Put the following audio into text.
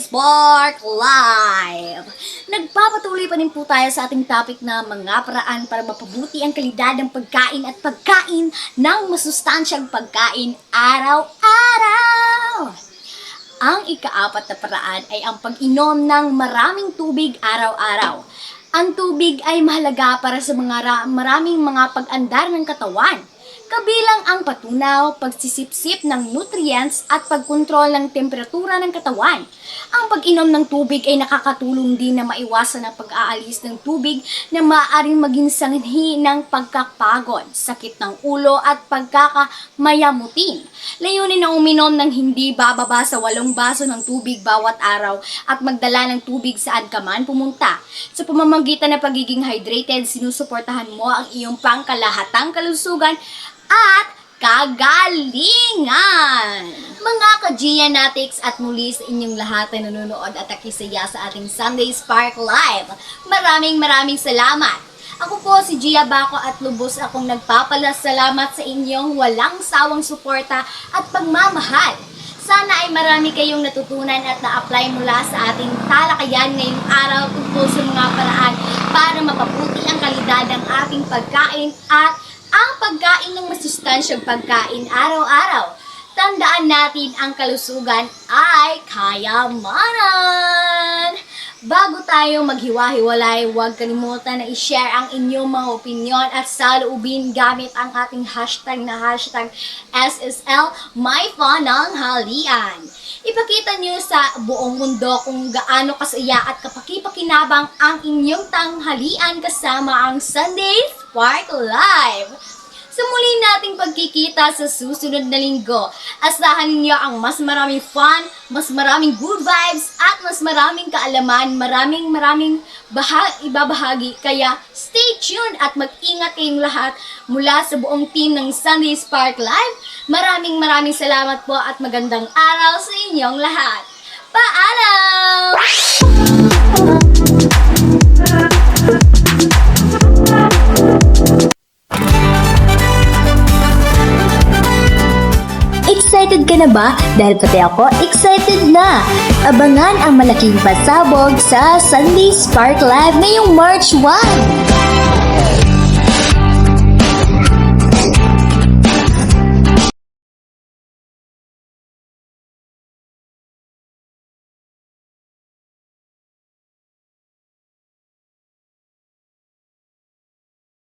Spark Live! Nagpapatuloy pa rin po tayo sa ating topic na mga paraan para mapabuti ang kalidad ng pagkain at pagkain ng masustansyang pagkain araw-araw. Ang ikaapat na paraan ay ang pag-inom ng maraming tubig araw-araw. Ang tubig ay mahalaga para sa maraming mga pag-andar ng katawan. Kabilang ang patunaw, pagsisipsip ng nutrients at pagkontrol ng temperatura ng katawan. Ang pag-inom ng tubig ay nakakatulong din na maiwasan ang pag-aalis ng tubig na maaaring maging sanhi ng pagkapagod, sakit ng ulo at pagkakamayamutin. Layunin na uminom ng hindi bababa sa 8 baso ng tubig bawat araw at magdala ng tubig saan ka man pumunta. Sa pamamagitan ng pagiging hydrated, sinusuportahan mo ang iyong pangkalahatang kalusugan at kagalingan! Mga ka-Gianatics at muli sa inyong lahat na nanonood at nakisaya sa ating Sunday Spark Live. Maraming salamat! Ako po si Gia Baco at lubos akong nagpapalasalamat sa inyong walang sawang suporta at pagmamahal. Sana ay marami kayong natutunan at na-apply mula sa ating talakayan ngayong araw tungkol sa mga paraan para mapabuti ang kalidad ng ating pagkain at ang pagkain ng masustansyang pagkain araw-araw. Tandaan natin ang kalusugan ay kayamanan. Bago tayo maghiwa-hiwalay, huwag kalimutan na i-share ang inyong mga opinyon at saloobin gamit ang ating hashtag na hashtag SSL MyFunanghalian. Ipakita nyo sa buong mundo kung gaano kasaya at kapaki-pakinabang ang inyong tanghalian kasama ang Sunday Spark Live. Sa muli nating pagkikita sa susunod na linggo, asahan ninyo ang mas maraming fun, mas maraming good vibes, at mas maraming kaalaman, maraming ibabahagi. Kaya stay tuned at mag-ingat kayong lahat mula sa buong team ng Sunday Spark Live. Maraming salamat po at magandang araw sa inyong lahat. Paalam! Excited ka na ba? Dahil pati ako, excited na! Abangan ang malaking pasabog sa Sunday Spark Live ngayong March 1!